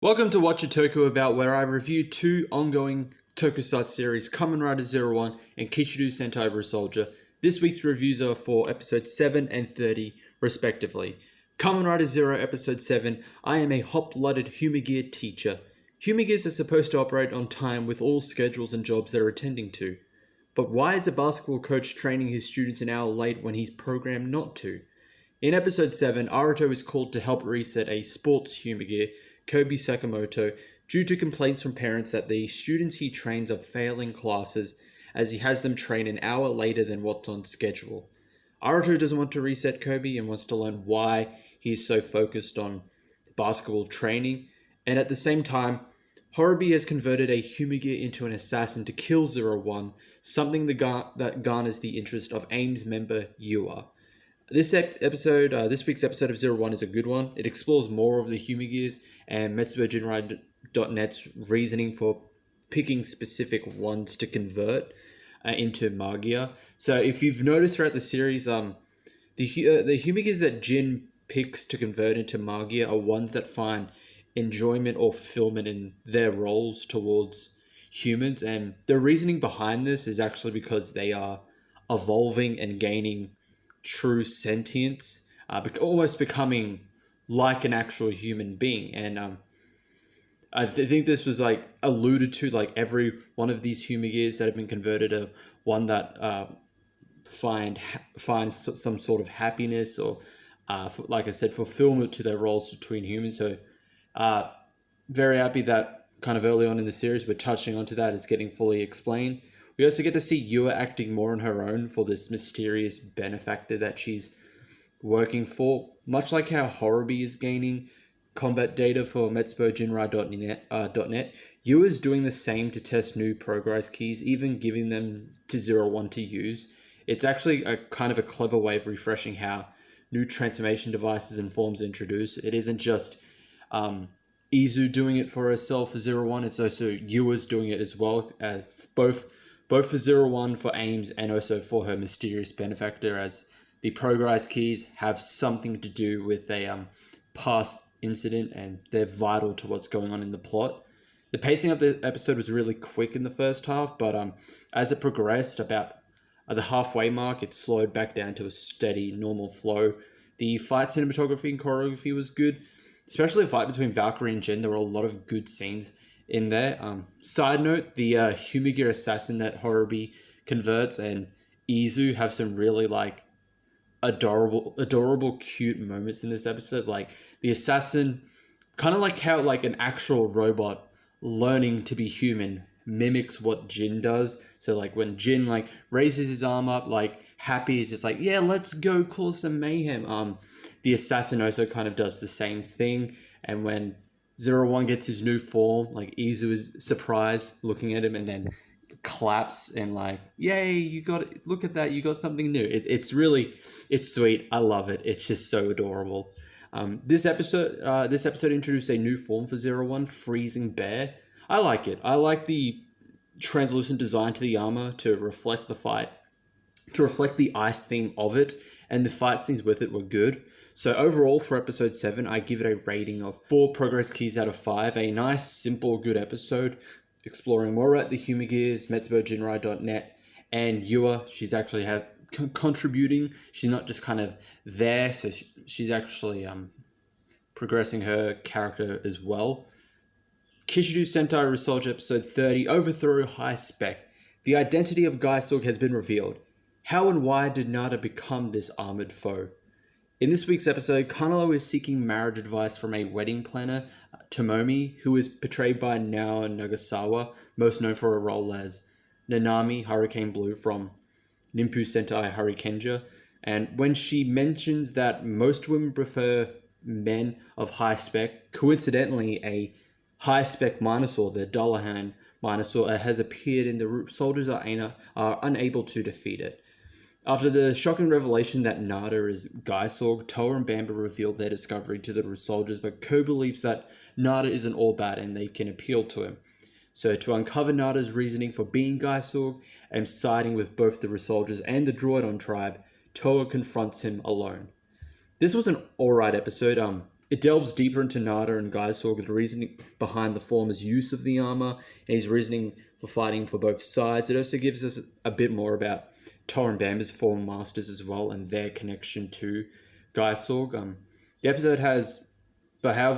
Welcome to Watch a Toku About, where I review two ongoing tokusatsu series, Kamen Rider Zero One and Kichiru Sentai Over Soldier. This week's reviews are for episodes 7 and 30, respectively. Kamen Rider Zero, episode 7, I am a hot-blooded Humagear teacher. Humagears are supposed to operate on time with all schedules and jobs they're attending to. But why is a basketball coach training his students an hour late when he's programmed not to? In episode 7, Aruto is called to help reset a sports Humagear, Kobe Sakamoto, due to complaints from parents that the students he trains are failing classes as he has them train an hour later than what's on schedule. Aruto doesn't want to reset Kobe and wants to learn why he's so focused on basketball training, and at the same time, Horobi has converted a Humagear into an assassin to kill Zero One, something that garners the interest of AIM's member Yua. This week's episode of Zero One is a good one. It explores more of the Humagears and MetsuboJinrai.net's reasoning for picking specific ones to convert into Magia. So if you've noticed throughout the series, the Humagears that Jin picks to convert into Magia are ones that find enjoyment or fulfillment in their roles towards humans, and the reasoning behind this is actually because they are evolving and gaining true sentience, almost becoming like an actual human being. And I think this was like alluded to, like every one of these Humagears that have been converted are one that finds some sort of happiness or, like I said, fulfillment to their roles between humans. So very happy that kind of early on in the series we're touching onto that. It's getting fully explained. We also get to see Yua acting more on her own for this mysterious benefactor that she's working for. Much like how Horobi is gaining combat data for MetsuboJinrai.net, Yua is doing the same to test new progress keys, even giving them to Zero One to use. It's actually a kind of a clever way of refreshing how new transformation devices and forms are introduced. It isn't just Izu doing it for herself for Zero One, it's also Yua's doing it as well, both for Zero One, for AIMS, and also for her mysterious benefactor, as the progress keys have something to do with a past incident and they're vital to what's going on in the plot. The pacing of the episode was really quick in the first half, but as it progressed, about at the halfway mark, it slowed back down to a steady, normal flow. The fight cinematography and choreography was good, especially the fight between Valkyrie and Jin. There were a lot of good scenes in there. Side note, the Humagear assassin that Horobi converts and Izu have some really like adorable, cute moments in this episode. Like the assassin, kind of like how like an actual robot learning to be human mimics what Jin does. So like when Jin like raises his arm up, like happy, is just like, yeah, let's go cause some mayhem. The assassin also kind of does the same thing, and when Zero One gets his new form, like Izu is surprised looking at him and then claps and like, yay, you got it. Look at that, you got something new. It's sweet. I love it. It's just so adorable. This episode introduced a new form for Zero One, Freezing Bear. I like it. I like the translucent design to the armor to reflect the fight, to reflect the ice theme of it, and the fight scenes with it were good. So overall, for episode 7, I give it a rating of 4 progress keys out of 5. A nice, simple, good episode, exploring more about the Humagears, MetsuboJinrai.net, and Yua. She's actually contributing. She's not just kind of there, so she's actually progressing her character as well. Kichiru Sentai Over Soldier episode 30, Overthrow High Spec. The identity of Gaisorg has been revealed. How and why did Nada become this armored foe? In this week's episode, Kanalo is seeking marriage advice from a wedding planner, Tomomi, who is portrayed by Nao Nagasawa, most known for her role as Nanami Hurricane Blue from Nimpu Sentai Hurrikenja. And when she mentions that most women prefer men of high spec, coincidentally, a high spec Minosaur, the Dullahan Minosaur, has appeared and the soldiers are unable to defeat it. After the shocking revelation that Nada is Gaisorg, Toa and Bamba revealed their discovery to the soldiers, but Ko believes that Nada isn't all bad and they can appeal to him. So to uncover Nada's reasoning for being Gaisorg and siding with both the soldiers and the Droidon tribe, Toa confronts him alone. This was an alright episode. It delves deeper into Nada and Gaisorg, the reasoning behind the former's use of the armor, and his reasoning for fighting for both sides. It also gives us a bit more about Tor and Bamba's former masters as well, and their connection to Gaisorg. However,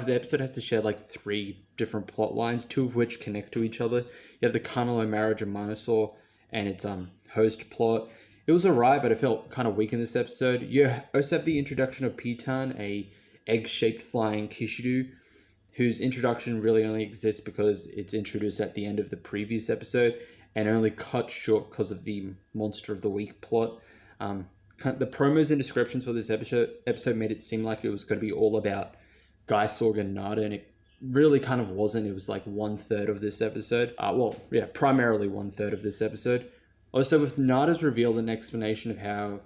the episode has to share like 3 different plot lines, 2 of which connect to each other. You have the Carnelo marriage of Minosaur and its host plot. It was alright, but it felt kind of weak in this episode. You also have the introduction of Pitan, a egg-shaped flying Kishidu, whose introduction really only exists because it's introduced at the end of the previous episode and only cut short because of the Monster of the Week plot. The promos and descriptions for this episode made it seem like it was going to be all about Gaisorg and Nada, and it really kind of wasn't. It was like 1/3 of this episode. Primarily 1/3 of this episode. Also, with Nada's reveal and explanation of how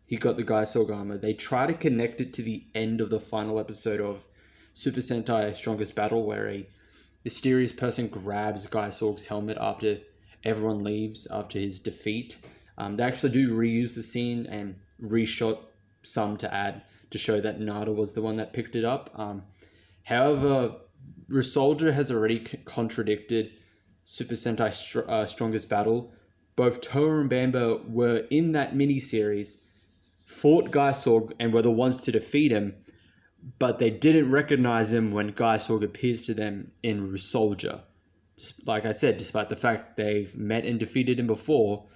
he got the Gaisorg armor, they try to connect it to the end of the final episode of Super Sentai Strongest Battle, where a mysterious person grabs Gaisorg's helmet after everyone leaves after his defeat. They actually do reuse the scene and reshot some to add to show that Nada was the one that picked it up. However, Ryusoulger has already contradicted Super Sentai Strongest Battle. Both Toa and Bamba were in that mini-series, fought Gaisorg and were the ones to defeat him, but they didn't recognize him when Gaisorg appears to them in Ryusoulger. Like I said, despite the fact they've met and defeated him before,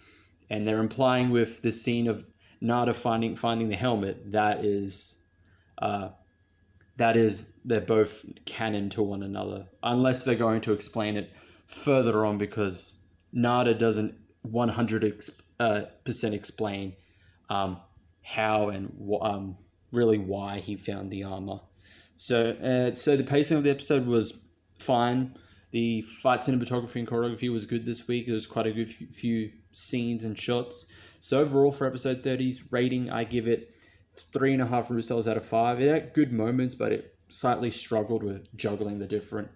and they're implying with this scene of Nada finding the helmet, that is they're both canon to one another, unless they're going to explain it further on, because Nada doesn't 100% explain how and really why he found the armor. So the pacing of the episode was fine. The fight cinematography and choreography was good this week. There was quite a good few scenes and shots. So overall, for episode 30's rating, I give it 3.5 Russells out of 5. It had good moments, but it slightly struggled with juggling the different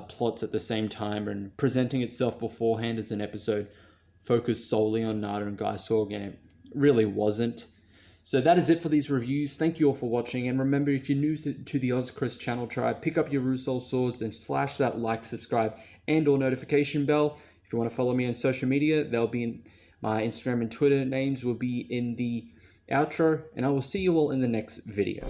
plots at the same time and presenting itself beforehand as an episode focused solely on Nada and Gaisorg, and it really wasn't. So that is it for these reviews. Thank you all for watching, and remember, if you're new to the OzChris channel tribe, pick up your Rusoul swords and slash that like, subscribe, and or notification bell. If you want to follow me on social media, they'll be in my Instagram and Twitter names will be in the outro, and I will see you all in the next video.